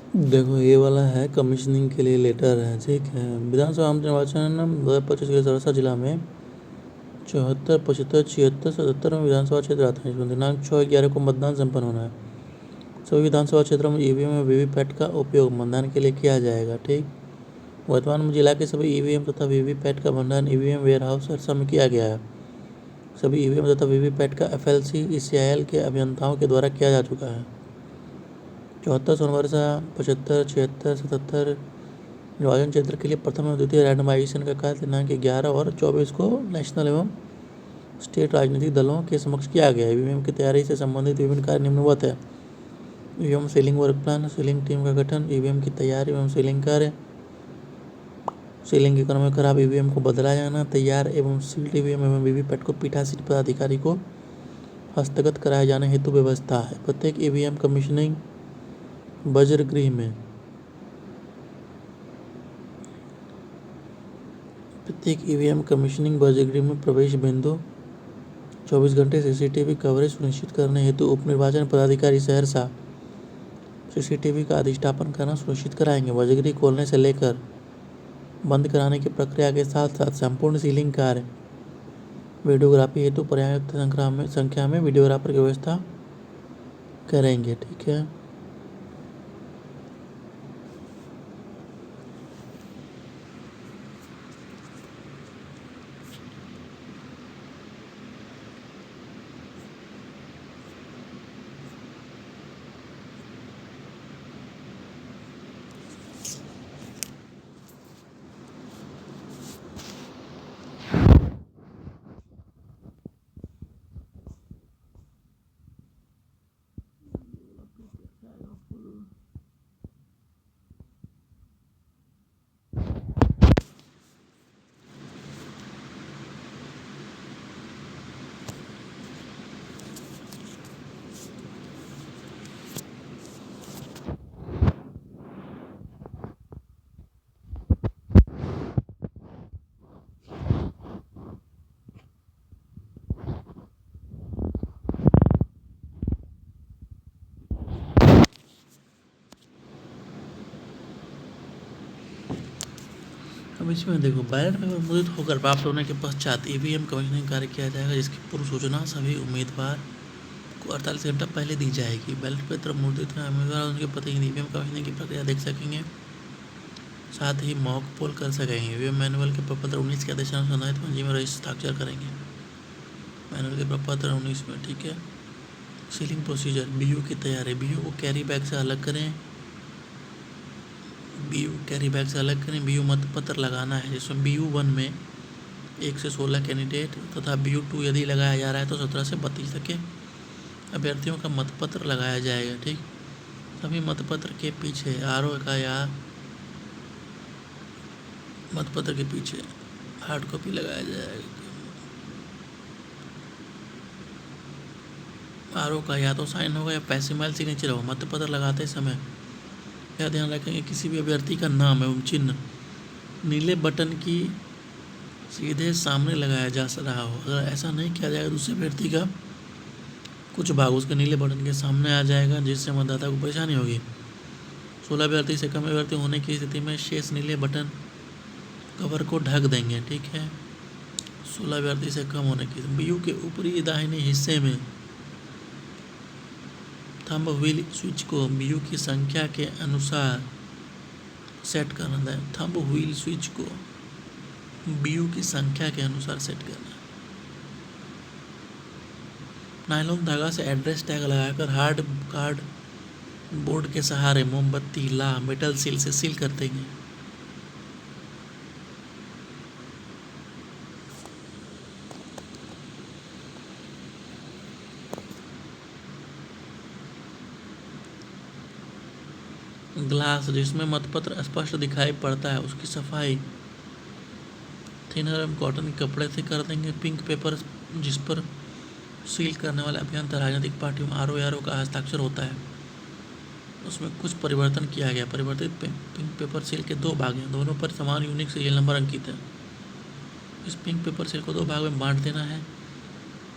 देखो ये वाला है कमीशनिंग के लिए लेटर है, ठीक है। विधानसभा आम निर्वाचन 2025 के सहरसा जिला में 74, 75, 76, 77 में विधानसभा क्षेत्र आते हैं, इसमें दिनांक 6/11 को मतदान संपन्न होना है। सभी विधानसभा क्षेत्रों में ईवीएम और वीवीपैट का उपयोग मतदान के लिए किया जाएगा, ठीक। वर्तमान में जिला के सभी ईवीएम तथा वीवीपैट का भंडारण ईवीएम वेयर हाउस सहरसा में किया गया है। सभी ईवीएम तथा वीवीपैट का FLC ECIL के अभियंताओं के द्वारा किया जा चुका है। 74 सोनवर्षा, 75, 76, 77 निर्वाचन क्षेत्र के लिए प्रथम एवं द्वितीय रैंडमाइजेशन का कार्य दिनांक 11 और 24 को नेशनल एवं स्टेट राजनीतिक दलों के समक्ष किया गया है। ईवीएम की तैयारी से संबंधित विभिन्न कार्य निम्नवत है। EVM ceiling work plan, ceiling team का गठन, ईवीएम की तैयारी एवं सीलिंग कार्य, सीलिंग के क्रम में खराब ईवीएम को बदला जाना, तैयार एवं सील्ड ईवीएम एवं वीवीपैट को पीठासीन पदाधिकारी को हस्तगत कराए जाने हेतु व्यवस्था है। प्रत्येक ईवीएम कमीशनिंग वज्रगृह में प्रवेश बिंदु 24 घंटे CCTV कवरेज सुनिश्चित करने हेतु उप निर्वाचन पदाधिकारी सहरसा CCTV का अधिष्ठापन करना सुनिश्चित कराएंगे। वज्रगृह खोलने से लेकर बंद कराने की प्रक्रिया के साथ साथ संपूर्ण सीलिंग कार्य, वीडियोग्राफी हेतु पर्याप्त संख्या में वीडियोग्राफर की व्यवस्था करेंगे, ठीक है। अब इसमें देखो, बैलेट पेपर मुद्रित होकर प्राप्त होने के पश्चात ईवीएम कमीशनिंग कार्य किया जाएगा, जिसकी पूर्व सूचना सभी उम्मीदवार को 48 घंटा पहले दी जाएगी। बैलेट पेपर मुद्रित उम्मीदवार उनके प्रतिनिधि ईवीएम कमीशनिंग की प्रक्रिया देख सकेंगे, साथ ही मॉक पोल कर सकेंगे। ईवीएम मैनुअल के प्रपत्र 19 के आदेशानुसार पंजी में हस्ताक्षर करेंगे। मैनुअल के प्रपत्र 19 में, ठीक है। सीलिंग प्रोसीजर, BU की तैयारी, BU को कैरी बैग से अलग करें, BU मतपत्र लगाना है, जिसमें BU1 में 1 से 16 कैंडिडेट तथा BU2 यदि लगाया जा रहा है तो 17 से 32 तक के अभ्यर्थियों का मतपत्र लगाया जाएगा, ठीक। सभी मतपत्र के पीछे RO का या मतपत्र के पीछे हार्ड कॉपी लगाया जाएगा। RO का या तो साइन होगा या पैसिमाइल सिग्नेचर होगा। मतपत्र लगाते समय यह ध्यान रखेंगे किसी भी अभ्यर्थी का नाम एवं चिन्ह नीले बटन की सीधे सामने लगाया जा रहा हो। अगर ऐसा नहीं किया जाएगा तो दूसरे अभ्यर्थी का कुछ भाग उसके नीले बटन के सामने आ जाएगा, जिससे मतदाता को परेशानी होगी। 16 अभ्यर्थी से कम अभ्यर्थी होने की स्थिति में शेष नीले बटन कवर को ढक देंगे, ठीक है। 16 अभ्यर्थी से कम होने की। BU के ऊपरी दाहिने हिस्से में थंब व्हील स्विच को BU की संख्या के अनुसार सेट करना है। थंब व्हील स्विच को BU की संख्या के अनुसार सेट करना है। नायलॉन धागा से एड्रेस टैग लगाकर हार्ड कार्ड बोर्ड के सहारे मोमबत्ती ला मेटल सील से सील कर देंगे। ग्लास जिसमें मतपत्र स्पष्ट दिखाई पड़ता है उसकी सफाई थिनर एवं कॉटन के कपड़े से कर देंगे। पिंक पेपर जिस पर सील करने वाले अभियंता राजनीतिक पार्टियों RO का हस्ताक्षर होता है, उसमें कुछ परिवर्तन किया गया। परिवर्तित पिंक पेपर सील के 2 भाग हैं, दोनों पर समान यूनिक सीरियल नंबर अंकित है। इस पिंक पेपर सील को 2 भाग में बांट देना है।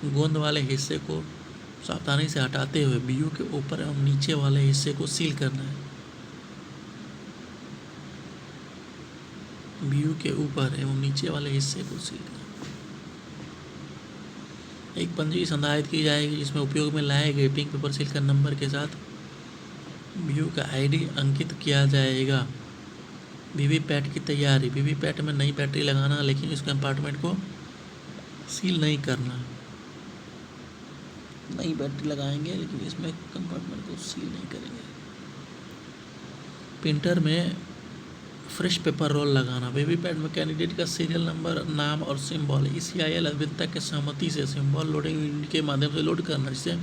गोंद वाले हिस्से को सावधानी से हटाते हुए BU के ऊपर एवं नीचे वाले हिस्से को सील करना है। बीयू के ऊपर एवं नीचे वाले हिस्से को सील करें। एक पंजी संधारित की जाएगी जिसमें उपयोग में लाए गए पिंक पेपर सील का नंबर के साथ बीयू का आईडी अंकित किया जाएगा। वीवीपैट की तैयारी। वीवीपैट में नई बैटरी लगाना, लेकिन इस कंपार्टमेंट को सील नहीं करना। नई बैटरी लगाएंगे लेकिन इसमें कंपार्टमेंट को सील नहीं करेंगे। प्रिंटर में फ्रेश पेपर रोल लगाना। वीवीपैट में कैंडिडेट का सीरियल नंबर, नाम और सिंबल ECIL अभियंता के सहमति से सिंबल लोडिंग यूनिट के माध्यम से लोड करना, जिससे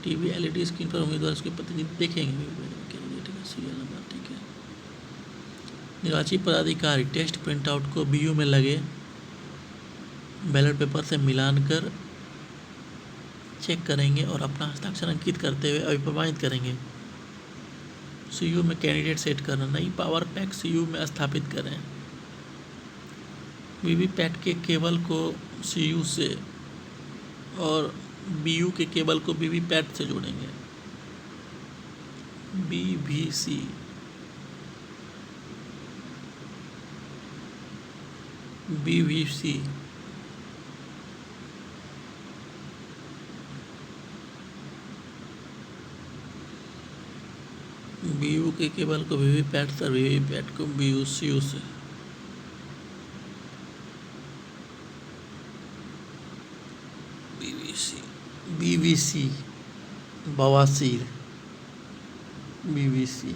टीवी LED स्क्रीन पर उम्मीदवार उसके प्रतिनिधि देखेंगे कैंडिडेट का सीरियल नंबर। ठीक है। निर्वाची पदाधिकारी टेस्ट प्रिंट आउट को बीयू में लगे बैलेट पेपर से मिलान कर चेक करेंगे और अपना हस्ताक्षर अंकित करते हुए अभिप्रमाणित करेंगे। CU में कैंडिडेट सेट करना। नई पावर पैक CU में स्थापित करें। वीवीपैट के केबल को CU से और BU के केबल को वीवीपैट से जोड़ेंगे। BVC BU के केबल को वीवीपैट से, वीवीपैट को CU से। BVC बवासीर। BVC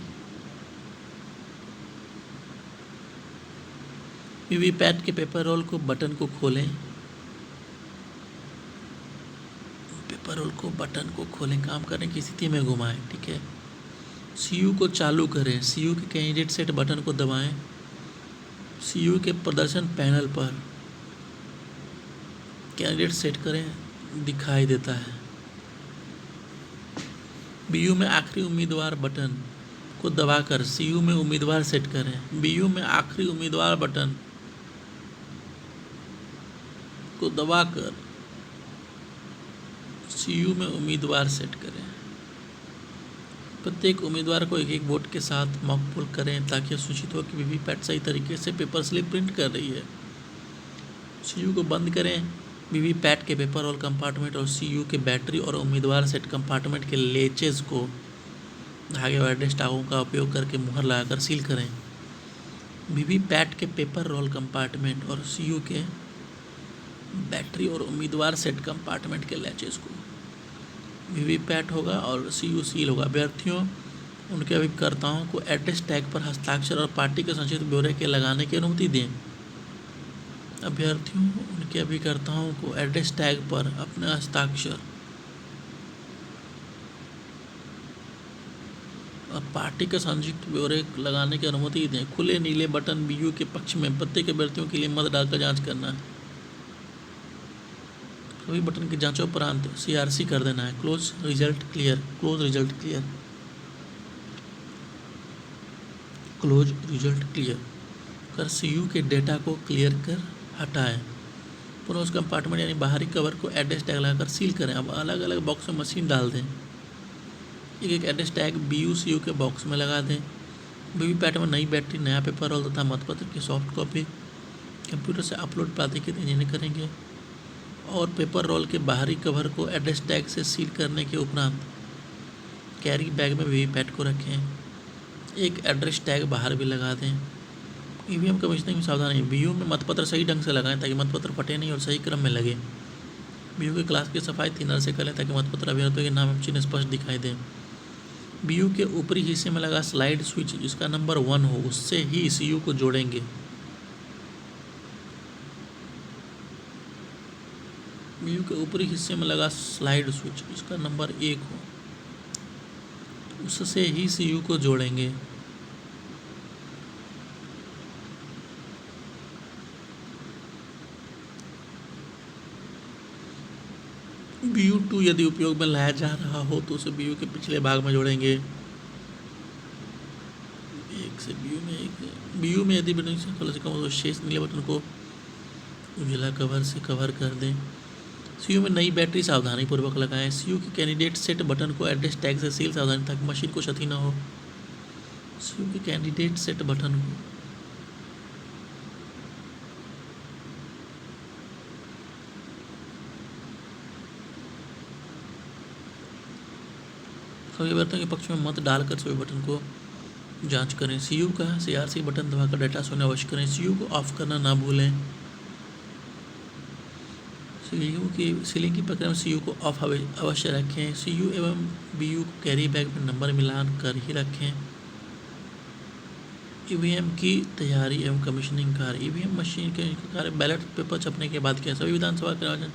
वीवीपैट के पेपर रोल को बटन को खोलें। पेपर रोल को बटन को खोलें, काम करने की स्थिति में घुमाएं। ठीक है। CU को चालू करें। CU के कैंडिडेट सेट बटन को दबाएं। CU के प्रदर्शन पैनल पर कैंडिडेट सेट करें दिखाई देता है। BU में आखिरी उम्मीदवार बटन को दबाकर CU में उम्मीदवार सेट करें। BU में आखिरी उम्मीदवार बटन को दबाकर CU में उम्मीदवार सेट करें। प्रत्येक उम्मीदवार को एक एक वोट के साथ मॉक पोल करें ताकि सूचित हो कि वीवीपैट सही तरीके से पेपर स्लिप प्रिंट कर रही है। CU को बंद करें। वीवीपैट के पेपर रोल कंपार्टमेंट और CU के बैटरी और उम्मीदवार सेट कंपार्टमेंट के लेचेज को धागे और एड्रेस टैगों का उपयोग करके मुहर लगाकर सील करें। वीवीपैट के पेपर रोल कंपार्टमेंट और CU के बैटरी और उम्मीदवार सेट कंपार्टमेंट के लेचेज को वीवीपैट होगा और CU सील होगा। अभ्यर्थियों उनके अभिकर्ताओं को एड्रेस टैग पर हस्ताक्षर और पार्टी के संचित ब्यौरे के लगाने की अनुमति दें। अभ्यर्थियों उनके अभिकर्ताओं को एड्रेस टैग पर अपने हस्ताक्षर और पार्टी के संयुक्त ब्यौरे लगाने की अनुमति दें। खुले नीले बटन BU के पक्ष में प्रत्येक अभ्यर्थियों के लिए मत डालकर जांच करना है। सभी बटन की जांचों उपरांत CRC कर देना है। Close result clear. Close result clear. Close result clear कर CU के डेटा को क्लियर कर हटाएं। पुनः उस कंपार्टमेंट यानी बाहरी कवर को एड्रेस टैग लगाकर सील करें। अब अलग अलग बॉक्स में मशीन डाल दें। एक एक एड्रेस टैग BU CU के बॉक्स में लगा दें। वीवीपैट में नई बैटरी, नया पेपर रोल तथा मतपत्र की सॉफ्ट कॉपी कंप्यूटर से अपलोड प्राधिकृत इंजीनियर करेंगे और पेपर रोल के बाहरी कवर को एड्रेस टैग से सील करने के उपरांत कैरी बैग में वीवीपैट को रखें। एक एड्रेस टैग बाहर भी लगा दें। EVM कमीशनिंग में सावधानी। BU में मतपत्र सही ढंग से लगाएं ताकि मतपत्र फटे नहीं और सही क्रम में लगे। BU के क्लास की सफाई थिनर से करें ताकि मतपत्र अभ्यर्थियों के नाम एवं चिन्ह स्पष्ट दिखाई दें। BU के ऊपरी हिस्से में लगा स्लाइड स्विच जिसका नंबर 1 हो, उससे ही CU को जोड़ेंगे। BU के ऊपरी हिस्से में लगा स्लाइड स्विच जिसका नंबर 1 हो, उससे ही CU को जोड़ेंगे। BU2 यदि उपयोग में लाया जा रहा हो तो उसे BU के पिछले भाग में जोड़ेंगे। एक से BU में यदि बटन से कम हो तो शेष नीले बटन को उजला कवर से कवर कर दें। CU में नई बैटरी सावधानी पूर्वक लगाएं। CU के कैंडिडेट सेट बटन को एड्रेस टैग से सील सावधानी ताकि मशीन को क्षति न हो। CU के कैंडिडेट सेट बटन को सभी बर्तन के पक्ष में मत डालकर सभी बटन को जांच करें। सीयू का CRC बटन दबाकर डाटा शून्य अवश्य करें। सीयू को ऑफ करना ना भूलें। सीलिंग की प्रक्रिया में सीयू को ऑफ अवश्य रखें। सीयू एवं बीयू को कैरी बैग में नंबर मिलान कर ही रखें। ईवीएम की तैयारी एवं कमीशनिंग कार्य। ईवीएम मशीन के कार्य बैलेट पेपर छपने के बाद किया। सभी विधानसभा के निर्वाचन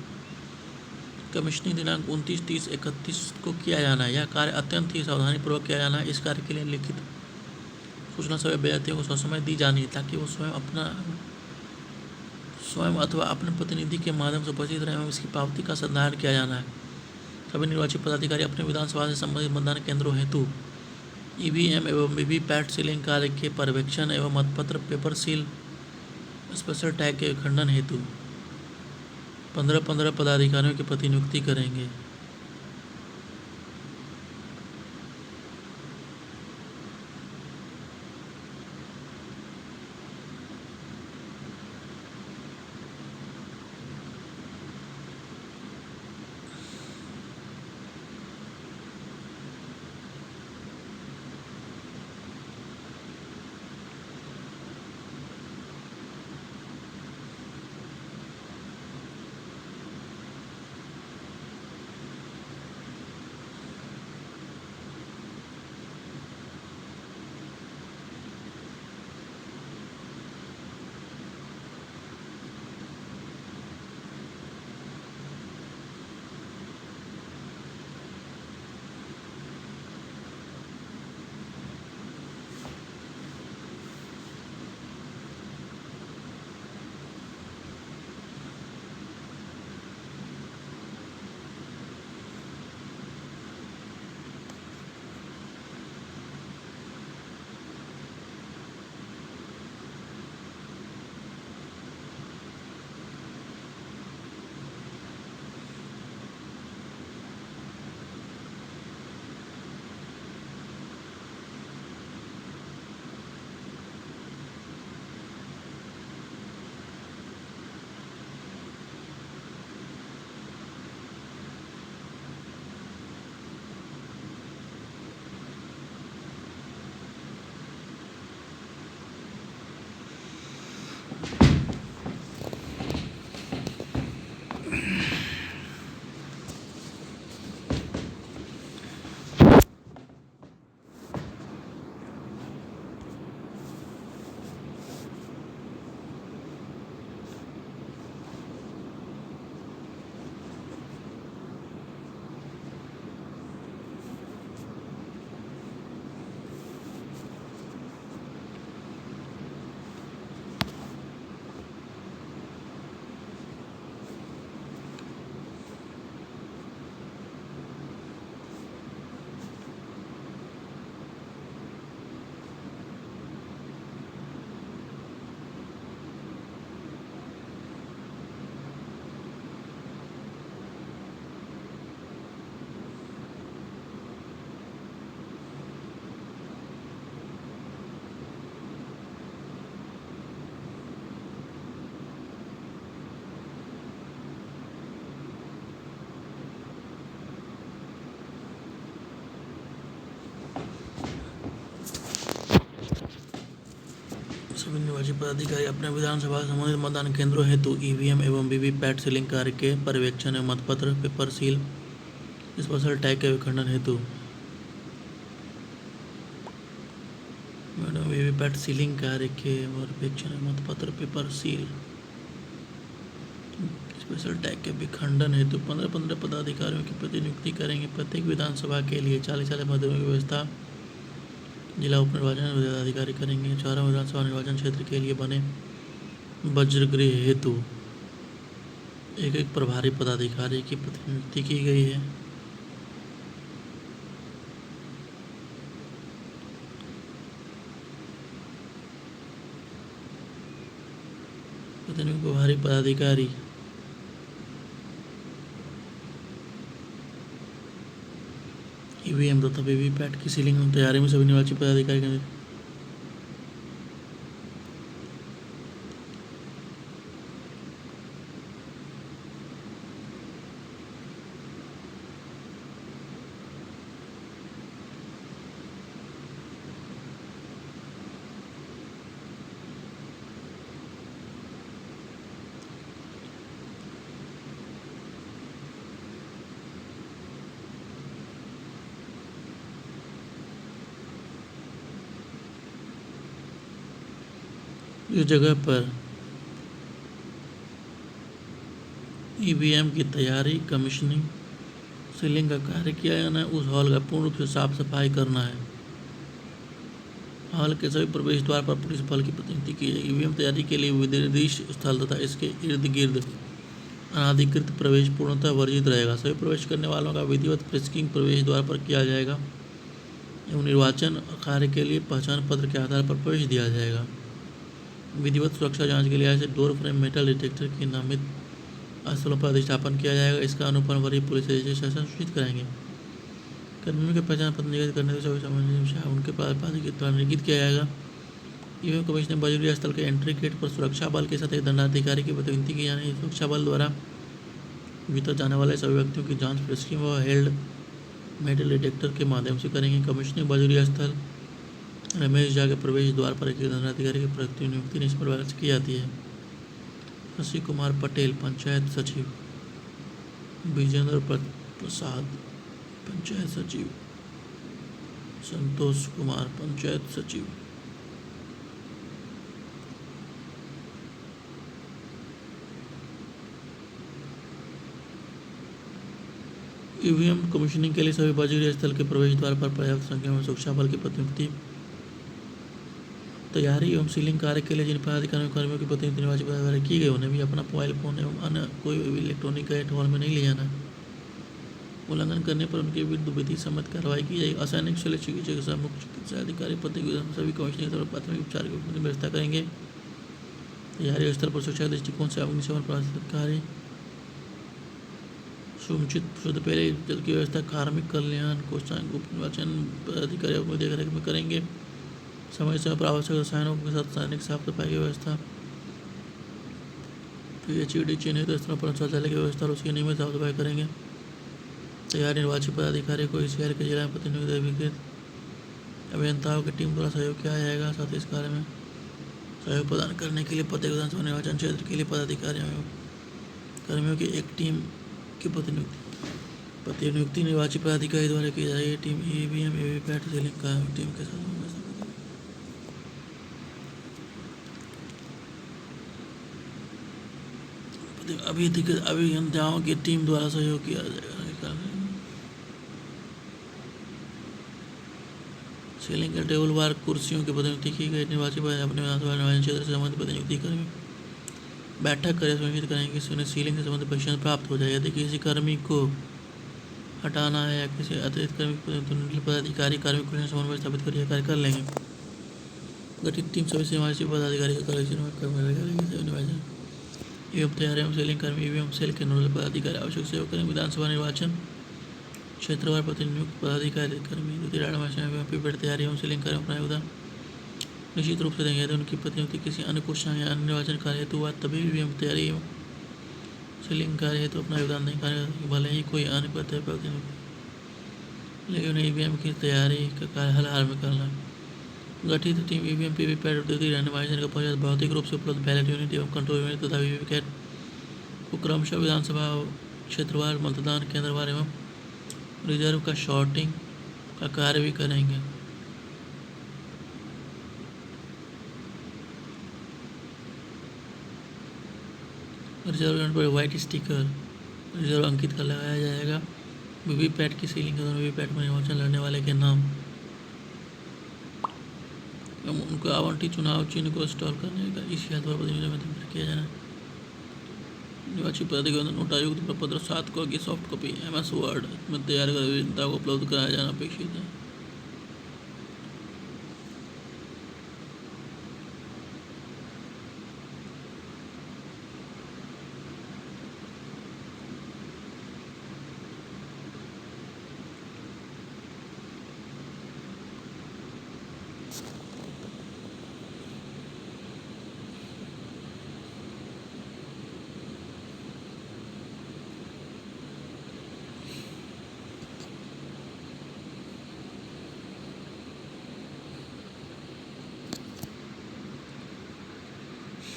कमीशनिंग दिनांक 29, 30, 31 को किया जाना है। यह कार्य अत्यंत ही सावधानीपूर्वक किया जाना है। इस कार्य के लिए लिखित सूचना सभी अभ्यर्थियों को ससमय दी जानी है ताकि वो स्वयं अथवा अपने प्रतिनिधि के माध्यम से उपस्थित रहे एवं इसकी पावती का संधारण किया जाना है। सभी निर्वाचित पदाधिकारी अपने विधानसभा से संबंधित मतदान केंद्रों हेतु ईवीएम एवं वीवीपैट सीलिंग कार्य के पर्यवेक्षण एवं मतपत्र पेपर सील स्पेशल टैग के खंडन हेतु 15-15 पदाधिकारियों की प्रतिनियुक्ति करेंगे। सभी निर्वाचित पदाधिकारी अपने विधानसभा से संबंधित मतदान केंद्रों हेतु ईवीएम एवं वीवीपैट सीलिंग कार्य के पर्यवेक्षण एवं मतपत्र पेपर सील स्पेशल टैग के विखंडन हेतु वीवीपैट सीलिंग कार्य के पर्यवेक्षण एवं मतपत्र पेपर सील स्पेशल टैग के विखंडन हेतु 15-15 पदाधिकारियों की प्रतिनियुक्ति करेंगे। प्रत्येक विधानसभा के लिए 40-40 पदों की व्यवस्था जिला उप निर्वाचन पदाधिकारी करेंगे। चारों विधानसभा निर्वाचन क्षेत्र के लिए बने वज्रगृह हेतु एक प्रभारी पदाधिकारी की प्रतिनियुक्ति की गई है। प्रतिनियुक्त प्रभारी पदाधिकारी ईवीएम तथा वीवीपैट की सीलिंग तैयारी में सभी निर्वाचित पदाधिकारी का इस जगह पर ईवीएम की तैयारी, कमीशनिंग, सीलिंग का कार्य किया जाना है। उस हॉल का पूर्ण रूप से साफ सफाई करना है। हॉल के सभी प्रवेश द्वार पर पुलिस बल की प्रतिनियुक्ति की जाएगी। ईवीएम तैयारी के लिए विनिर्दिष्ट स्थल तथा इसके इर्द गिर्द अनाधिकृत प्रवेश पूर्णतः वर्जित रहेगा। सभी प्रवेश करने वालों का विधिवत फ्रिस्किंग प्रवेश द्वार पर किया जाएगा एवं निर्वाचन कार्य के लिए पहचान पत्र के आधार पर प्रवेश दिया जाएगा। विधिवत सुरक्षा जांच के लिए ऐसे डोर फ्रेम मेटल डिटेक्टर की नामित स्थलों पर अधिष्ठापन किया जाएगा। इसका अनुपालन वरीय पुलिस शासन सूचित करेंगे। कर्मियों के पहचान पत्र निर्गत करने से उनके द्वारा निर्गत किया जाएगा। ईवीएम कमीशनिंग बाजुरी स्थल के एंट्री गेट पर सुरक्षा बल के साथ एक दंडाधिकारी की प्रतिनियुक्ति की जानी है। सुरक्षा बल द्वारा भीतर जाने वाले सभी व्यक्तियों की जांच फ्रिस्किंग व हेल्ड मेटल डिटेक्टर के माध्यम से करेंगे। कमीशनिंग बाजुरी स्थल रमेश झा के प्रवेश द्वार पर एक दंडाधिकारी की प्रतिनियुक्ति इस प्रकार से की जाती है। शशि कुमार पटेल पंचायत सचिव, विजेंद्र प्रसाद पंचायत सचिव, संतोष कुमार पंचायत सचिव। ईवीएम कमीशनिंग के लिए सभी बाजुरी स्थल के प्रवेश द्वार पर पर्याप्त संख्या में सुरक्षा बल की प्रतिनियुक्ति। तैयारी एवं सीलिंग कार्य के लिए जिन पदाधिकारियों कर्मियों की प्रतिनियुक्ति निर्वाचित पदाधिकारी की गई उन्हें भी अपना मोबाइल फोन एवं अन्य कोई भी इलेक्ट्रॉनिक गैजेट हॉल में नहीं ले जाना। उल्लंघन करने पर उनके विरुद्ध विधि सम्मत कार्रवाई की जाएगी। असैनिक शल्य चिकित्सक, मुख्य चिकित्सा अधिकारी, प्रत्येक सभी कमीशनिंग स्तर पर प्राथमिक उपचार की व्यवस्था करेंगे। तैयारी स्तर पर सुरक्षा दृष्टिकोण से अग्निशमन पदाधिकारी सुनिश्चित शुद्ध पेय जल की व्यवस्था, कार्मिक कल्याण कोषांग उप निर्वाचन पदाधिकारी देखरेख में करेंगे। समय समय पर आवश्यक रसायनों के साथ सैनिक साफ सफाई की व्यवस्था, पीएचईडी चिन्हित स्थलों पर शौचालय की व्यवस्था और उसकी नियमित साफ सफाई करेंगे। तैयार निर्वाचित पदाधिकारी को इस शहर के जिला में प्रतिनिधित्व अभियंताओं की टीम द्वारा सहयोग किया जाएगा। साथ ही इस कार्य में सहयोग प्रदान करने के लिए प्रत्येक विधानसभा निर्वाचन क्षेत्र के लिए पदाधिकारियों एवं कर्मियों की एक टीम की प्रतिनियुक्ति निर्वाचित पदाधिकारी द्वारा की जाएगी। टीम ईवीएम वीवीपैट सीलिंग का टीम के साथ अभियंताओं की टीम द्वारा सहयोग किया जाएगा। सीलिंग के टेबल बार कुर्सियों की प्रतिनियुक्ति की गई। निर्वाचित अपने विधानसभा निर्वाचन क्षेत्र से संबंधित प्रतिनियुक्ति कर्मी बैठक कर सुनिश्चित करेंगे कि उन्हें सीलिंग से संबंधित प्रशिक्षण प्राप्त हो जाए। यदि किसी कर्मी को हटाना है या किसी अतिरिक्त कर्मी पदाधिकारी कार्मिक को समन्वय स्थापित कर यह कार्य कर लेंगे। गठित टीम सभी समाजिक पदाधिकारी का कार्य एवं तैयारी एवं सेलिंग कर्मी ईवीएम सेल के नोडल पदाधिकारी आवश्यक सेवा करें। विधानसभा निर्वाचन क्षेत्रवार प्रतिनियुक्त पदाधिकारी कर्मी वीवीपैट तैयारी एवं सेलिंग कार्य अपना योगदान निश्चित रूप से देंगे। यदि उनकी प्रतिनियुक्ति किसी अन्य कोषांग या अन्य निर्वाचन कार्य हेतु हुआ तभी ईवीएम तैयारी एवं सेलिंग कार्य हेतु अपना योगदान दें। कार्य भले ही कोई अन्य प्रतिनियुक्ति लेकिन उन्हें ईवीएम की तैयारी का कार्य हाल में करना। गठित टीम ईवीएम वीवीपैट औद्योगिक रैंडमाइजेशन का पश्चात भौतिक रूप से उपलब्ध बैलेट यूनिट एवं कंट्रोल यूनिट तथा वीवीपैट को क्रमशः विधानसभा क्षेत्रवार मतदान केंद्रवार एवं रिजर्व का शॉर्टिंग का कार्य भी करेंगे। रिजर्व यूनिट पर व्हाइट स्टिकर रिजर्व अंकित कर लगाया जाएगा। वीवीपैट की सीलिंग के दौरान वीवीपैट में निर्वाचन लड़ने वाले के नाम उनको आवंटित चुनाव चिन्ह को इंस्टॉल करने का इस द्वारा प्रतिनिधित्व किया जाना। निर्वाचित पदाधिकारी नोटायुक्त प्रपत्र 7 की सॉफ्ट कॉपी MS वर्ड में तैयार कर अभियंता को उपलब्ध कराया जाना अपेक्षित है।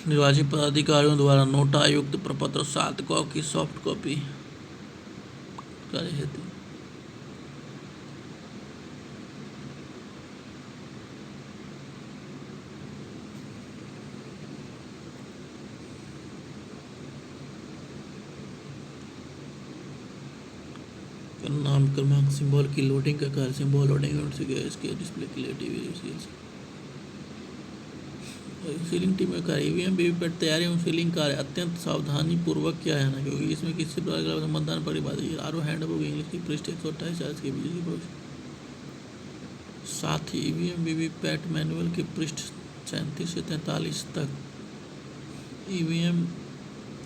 निर्वाचित पदाधिकारियों द्वारा नोटायुक्त प्रपत्र 7 की सॉफ्ट कॉपी कार्य हेतु नाम क्रमांक सिंबल की लोडिंग का कार्य सिंबल लोडिंग यूनिट से गया इसके डिस्प्ले के लिए टीवी सीलिंग टीम का कार्य ईवीएम वीवीपैट तैयारी एवं सीलिंग कार्य अत्यंत सावधानी पूर्वक किया है ना, क्योंकि इसमें किसी प्रकार का मतदान परिबाध आरो हैंडबुक इंग्लिश की पृष्ठ 128 आज के बिजली बोर्ड। साथ ही ईवीएम वीवीपैट मैनुअल के पृष्ठ 37 से 43 तक ईवीएम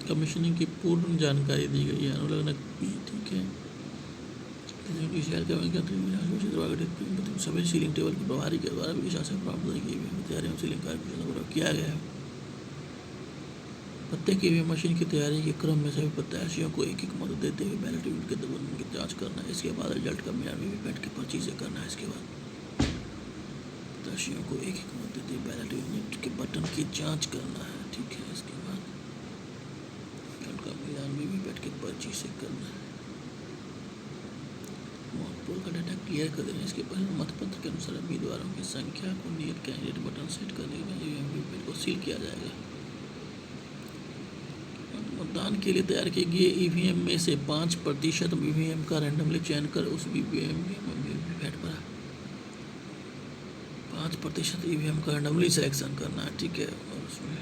कमीशनिंग की पूर्ण जानकारी दी गई है। अनुलग्नक भी ठीक है। सभी सीलिंग टेबल के प्रभारी के द्वारा भी शासन प्राप्त तैयारी में सीलिंग कार्य किया गया है। प्रत्येक ईवीएम मशीन की तैयारी के क्रम में सभी प्रत्याशियों को एक एक मत देते हुए बैलेट यूनिट के दबाव की जांच करना है। इसके बाद रिजल्ट का मिलान वीवीपैट के पर्ची से करना है। इसके बाद प्रत्याशियों को एक एक मत देते हुए बैलेट यूनिट के बटन की जांच करना है। ठीक है। इसके बाद रिजल्ट का मिलान वीवीपैट के पर्ची से करना है। पोल का डाटा क्लियर कर देना। इसके पहले मतपत्र के अनुसार उम्मीदवारों की संख्या को नियत कैंडिडेट बटन सेट करने के बाद ईवीएम वीवीपैट को सील किया जाएगा। मतदान के लिए तैयार किए गए ईवीएम में से 5% ईवीएम का रैंडमली चयन कर उस ईवीएम वीवीपैट पर 5% ईवीएम का रैंडमली सिलेक्शन करना है। ठीक है। और उसमें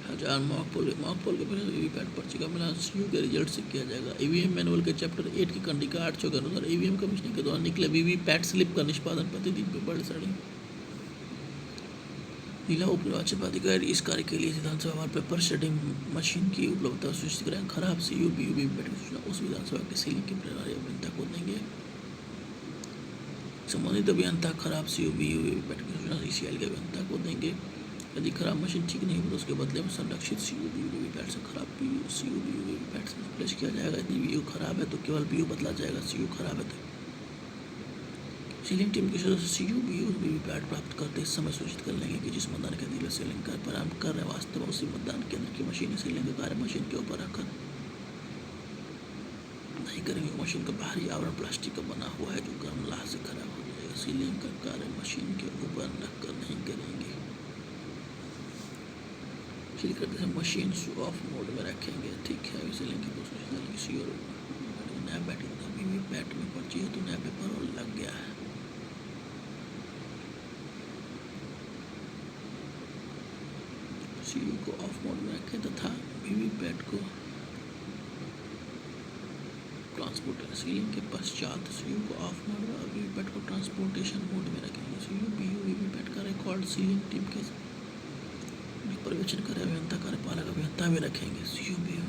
1000 मॉक पोल के पहले वीवीपैट पर्ची का मिलान सीयू के रिजल्ट से किया जाएगा। ईवीएम मैनुअल के चैप्टर 8 की कंडिका 8 के अनुसार ईवीएम कमीशनिंग के द्वारा निकले वीवीपैट स्लिप का निष्पादन प्रतिदिन पेपर साड़ी जिला उप निर्वाचन पदाधिकारी इस कार्य के लिए विधानसभा पेपर शेडिंग मशीन की उपलब्धता सुनिश्चित करें। खराब सीयू बीयू वीवीपैट की सूचना उस विधानसभा के सीलिंग के प्रणाली अभियंता को देंगे। संबंधित अभियंता खराब सीयू बीयू वीवीपैट की सूचना ईसीएल के अभियंता को देंगे। यदि खराब मशीन ठीक नहीं हो तो उसके बदले में संरक्षित सीयू बीयू वीवीपैट से खराब सीयू बीयू वीवीपैट से रिप्लेस किया जाएगा। यदि बीयू खराब है तो केवल बीयू बदला जाएगा। सीयू खराब है तो सीलिंग टीम के सदस्य सीयू बीयू वीवीपैट प्राप्त करते समय सूचित कर लेंगे कि जिस मतदान केंद्र के सीलिंग कार्य प्रारंभ कर रहे हैं वास्तव में उसी मतदान केंद्र की मशीन सीलिंग कार्य मशीन के ऊपर रखकर नहीं करेंगे। मशीन का बाहरी आवरण प्लास्टिक का बना हुआ है जो गर्म लाह से खराब हो जाएगा। सीलिंग का कार्य मशीन के ऊपर रखकर नहीं करेंगे। सील करते समय मशीन ऑफ मोड में रखेंगे। ठीक है। सीलिंग की कोशिश नया वीवीपैट में पर्ची है तो नया पेपर और लग गया है। सीयू को ऑफ मोड में रखें तथा वीवीपैट को ट्रांसपोर्ट सीलिंग के पश्चात सीयू को ऑफ मोड और वीवीपैट को ट्रांसपोर्टेशन मोड में रखेंगे। सीयू बीयू वीवीपैट का रिकॉर्ड सीलिंग टीम के पर्यवेक्षण कर अभियंता कार्यपालक अभियंता में रखेंगे। सीयू बीयू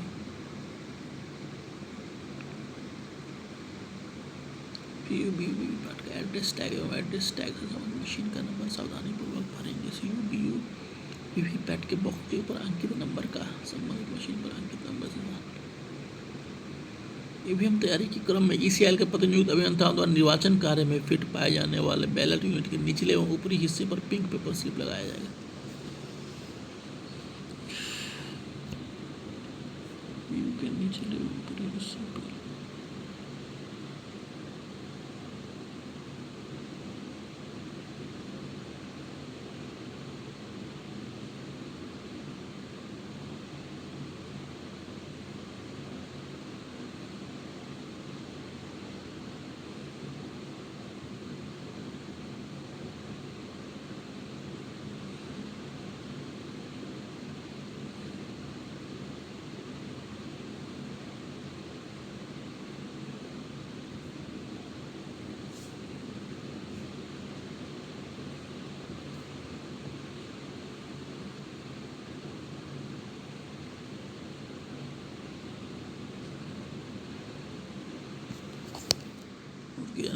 वीवीपैट का एड्रेस टैग एवं एड्रेस टैग से संबंधित मशीन का नंबर सावधानीपूर्वक भरेंगे। सीयू बीयू वीवीपैट के बॉक्स के ऊपर अंकित नंबर का संबंधित मशीन पर अंकित नंबर से ईवीएम तैयारी के क्रम में ईसीएल के प्रतिनियुक्त अभियंताओं द्वारा निर्वाचन कार्य में फिट पाए जाने वाले बैलेट यूनिट के निचले एवं ऊपरी हिस्से पर पिंक पेपर स्लिप लगाया जाएगा। के निचले ऊपरी हिस्से पर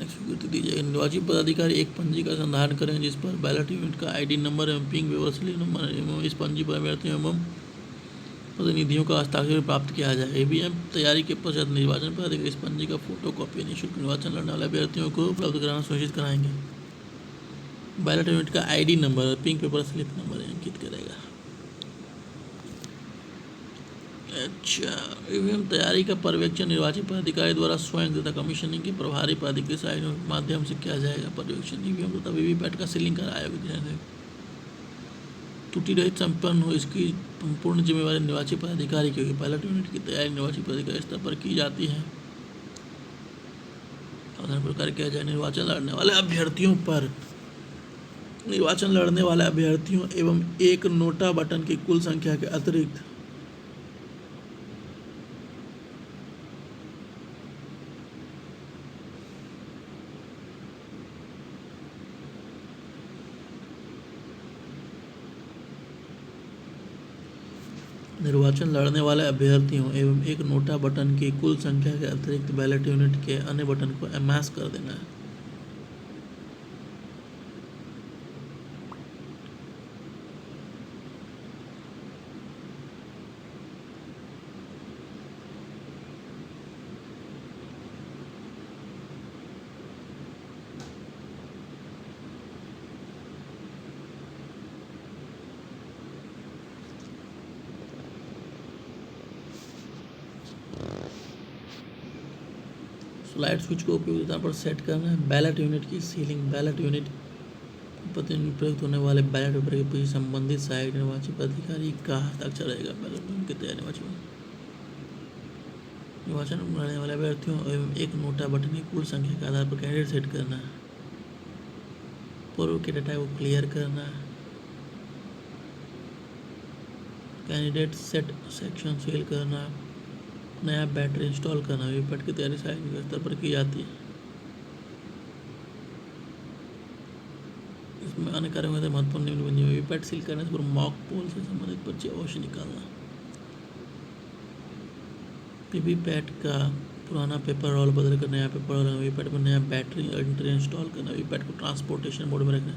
स्वीकृति दी जाएगी। निर्वाचित पदाधिकारी एक पंजी का संधारण करेंगे जिस पर बैलेट यूनिट का आईडी नंबर एवं पिंक व्यवस्थित नंबर एवं इस पंजी पर अभ्यर्थियों एवं प्रतिनिधियों का हस्ताक्षर प्राप्त किया जाए। ईवीएम तैयारी के पश्चात निर्वाचन पदाधिकारी इस पंजी का फोटो कॉपी निःशुल्क निर्वाचन लड़ने वाले अभ्यर्थियों को उपलब्ध कराना सुनिश्चित कराएंगे। बैलेट यूनिट का ID number pink paper slip number अंकित करेगा। अच्छा। ईवीएम तैयारी का पर्यवेक्षण निर्वाचित पदाधिकारी द्वारा स्वयं तथा कमीशनिंग के प्रभारी पदाधिकारी के माध्यम से किया जाएगा। पर्यवेक्षण ईवीएम तथा वीवीपैट का सीलिंग कर आयोग त्रुटि रहित संपन्न हो, इसकी पूर्ण जिम्मेवारी निर्वाची पदाधिकारी की होगी। पायलट यूनिट की तैयारी निर्वाची पदाधिकारी स्तर पर की जाती है। सावधान प्रकार किया जाए निर्वाचन लड़ने वाले अभ्यर्थियों एवं एक नोटा बटन की कुल संख्या के अतिरिक्त बैलेट यूनिट के अन्य बटन को एमास कर देना है। लाइट स्विच को उपयोगिता पर सेट करना है। बैलेट यूनिट की सीलिंग बैलेट यूनिट प्रयुक्त होने वाले बैलेट पेपर के पीछे संबंधित साइड निर्वाचित अधिकारी का हस्ताक्षर रहेगा। बैलेट यूनिट की तैयारी निर्वाचन लड़ने वाले अभ्यर्थियों एवं एक नोटा बटन की कुल संख्या के आधार पर कैंडिडेट सेट करना है। पूर्व के डाटा को क्लियर करना है। कैंडिडेट सेट सेक्शन सील करना, नया बैटरी इंस्टॉल करना। वीवीपैट की तैयारी सार्वजनिक स्तर पर की जाती है। इसमें अन्य कार्यों में महत्वपूर्ण निम्न वीवीपैट सील करने से पूर्व मॉक पोल से संबंधित पर्ची अवश्य निकालना। वीवीपैट का पुराना पेपर रोल बदल कर नया पेपर रोल, वीवीपैट में नया बैटरी इंस्टॉल करना। वीवीपैट को ट्रांसपोर्टेशन मोड में रखना।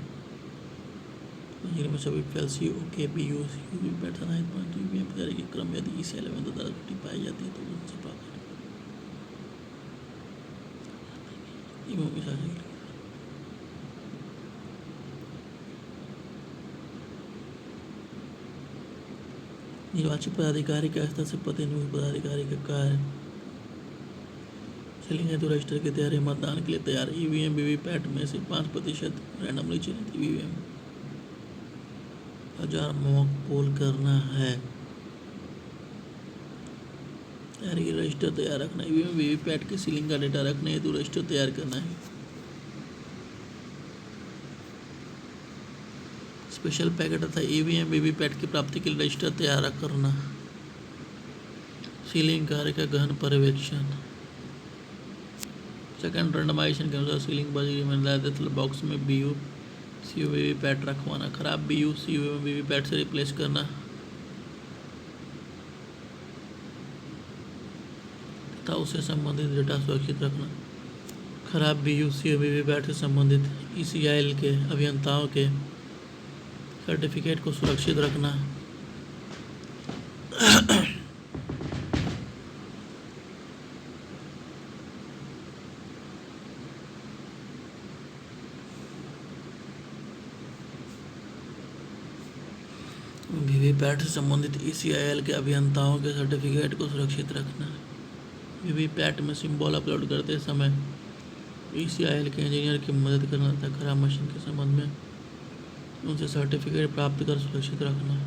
में सभी fallacy okay P U VVPAT तैयारी के क्रम यदि इस एलिमेंट द्वारा त्रुटि पाई जाती है तो उनसे प्राप्त निर्वाचित पदाधिकारी के स्तर से प्रतिनियुक्त पदाधिकारी का कार्य सीलिंग हेतु रजिस्टर की तैयारी। मतदान के लिए तैयार ईवीएम वीवीपैट में से 5% रैंडमली चयनित ईवीएम 1000 मॉक पोल करना है। तैयारी के रजिस्टर तैयार रखना। ईवीएम वीवीपैट के सीलिंग का डेटा रखने हेतु रजिस्टर तैयार करना है। स्पेशल पैकेट तथा ईवीएम वीवीपैट की प्राप्ति के लिए रजिस्टर तैयार करना। सीलिंग कार्य का गहन पर्यवेक्षण। सेकंड रैंडमाइजेशन के अनुसार सीलिंग बाजी बॉक्स में बीयू सीयू वीवीपैट रखवाना। खराब बीयू सीयू वीवीपैट से रिप्लेस करना तथा उससे संबंधित डेटा सुरक्षित रखना। खराब बीयू सीयू वीवीपैट से संबंधित ईसीआईएल के अभियंताओं के सर्टिफिकेट को सुरक्षित रखना। वीवीपैट से संबंधित ईसीआईएल के अभियंताओं के सर्टिफिकेट को सुरक्षित रखना। वीवीपैट में सिंबल अपलोड करते समय ईसीआईएल के इंजीनियर की मदद करना तथा खराब मशीन के संबंध में उनसे सर्टिफिकेट प्राप्त कर सुरक्षित रखना।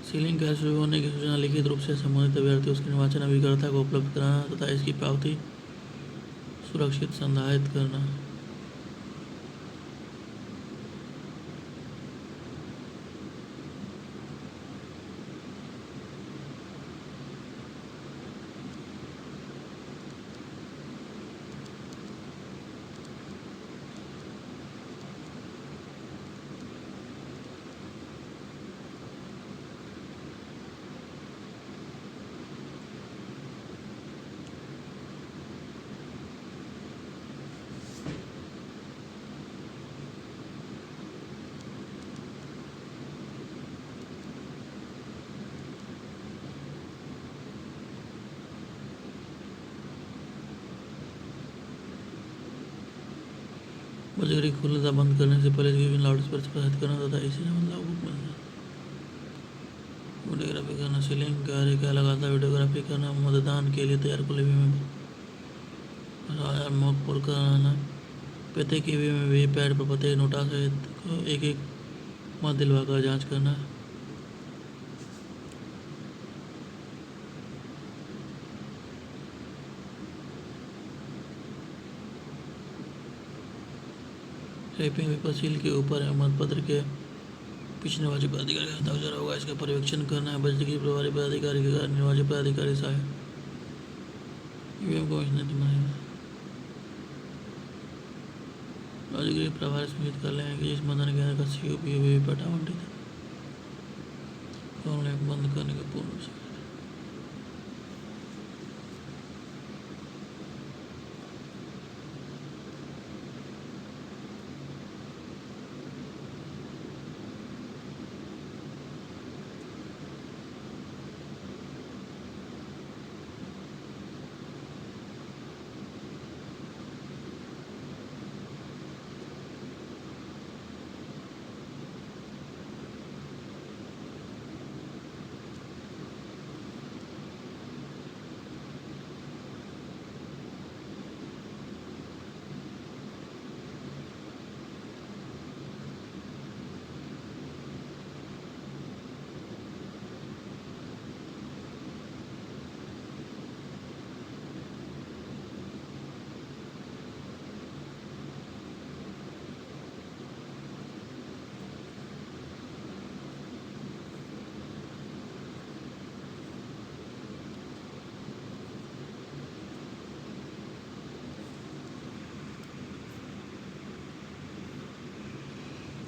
सीलिंग कार्य शुरू होने की सूचना लिखित रूप से संबंधित अभ्यर्थी उसके निर्वाचन अभिकर्ता को उपलब्ध कराना तथा इसकी पावती सुरक्षित संधारित करना। बजरी खोलने तथा बंद करने से पहले लाउड स्पीकर से प्रसारित करना तथा इसी लागू करना। वीडियोग्राफी करना, सीलिंग कार्य का लगातार वीडियोग्राफी करना, मतदान के लिए तैयार को में मॉक पोल कराना, प्रत्येक ईवीएम में वीवीपैट पर प्रत्येक नोटा सहित एक एक मत दिलवाकर जांच करना। रैपिंग पेपर सील के ऊपर है मतपत्र के पीछे निर्वाचित पदाधिकारी का हस्ताक्षर होगा, इसका पर्यवेक्षण करना है बजट की प्रभारी पदाधिकारी के निर्वाचित पदाधिकारी साहब ईवीएम कमिश्नर राज्य प्रभारी सूचित कर लेंगे कि जिस मतदान केंद्र का सीओपी वीवीपैट आवंटित है बंद करने का पूर्ण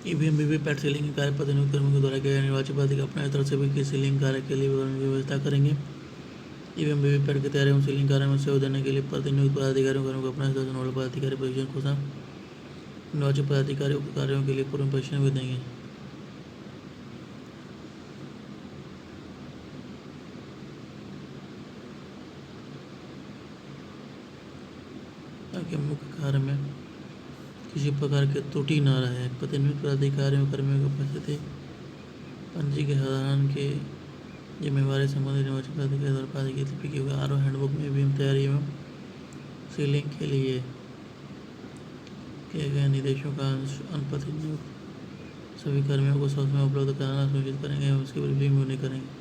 ईवीएम वीवीपैट सीलिंग के कार्य प्रतिनियुक्त कर्मियों के द्वारा किया निर्वाचित पदाधिकारी अपने स्तर से भी सीलिंग कार्य के लिए व्यवस्था करेंगे। ईवीएम वीवीपैट की तैयारी एवं सीलिंग कार्य में सहयोग देने के लिए प्रतिनियुक्त पदाधिकारियों कर्मियों को अपने स्तर से नोडल पदाधिकारी प्रशिक्षण घोषणा निर्वाचित पदाधिकारियों को कार्यों के लिए पूर्व प्रशिक्षण भी देंगे। ताकि मुख्य कार्य में किसी प्रकार की त्रुटि न रहे। प्रतिनियुक्त पदाधिकारियों कर्मियों की उपस्थिति पंजी के साधारण के जिम्मेवारी संबंधित निर्वाचित पदाधिकारी द्वारा पारित की लिपि की होगी। हैंडबुक में ईवीएम तैयारी एवं सीलिंग के लिए किए गए निर्देशों का प्रतिनियुक्त सभी कर्मियों को सब समय उपलब्ध कराना सुनिश्चित करेंगे एवं उसकी ब्रीफिंग भी उन्हें करेंगे।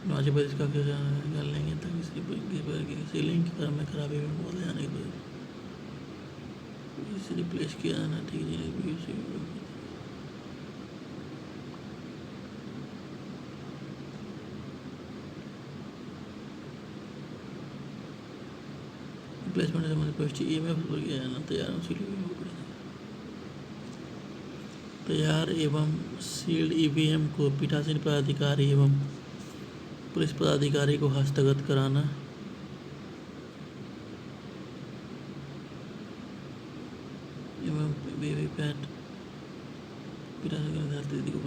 निर्वाचित प्रदेश का कर लेंगे ताकि सीलिंग के क्रम में खराबी में बोले जाने के बाद इसे रिप्लेस किया जाना ठीक है। रिप्लेसमेंट से संबंधित पुष्टि ईएमएफ पर किया जाना। तैयार एवं सील्ड ईवीएम को पीठासीन पदाधिकारी एवं पुलिस पदाधिकारी को हस्तगत कराना। एवं वीवीपैट पीठासीन स्थिति को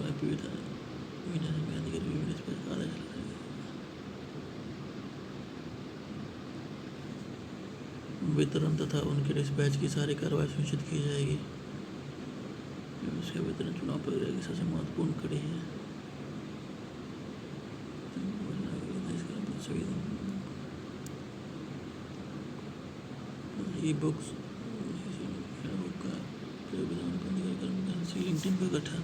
वितरण तथा उनके डिस्पैच की सारी कार्रवाई सुनिश्चित की जाएगी। उसके वितरण चुनाव प्रक्रिया की सबसे महत्वपूर्ण कड़ी है। ई बुक्स सीलिंग टीम का गठन।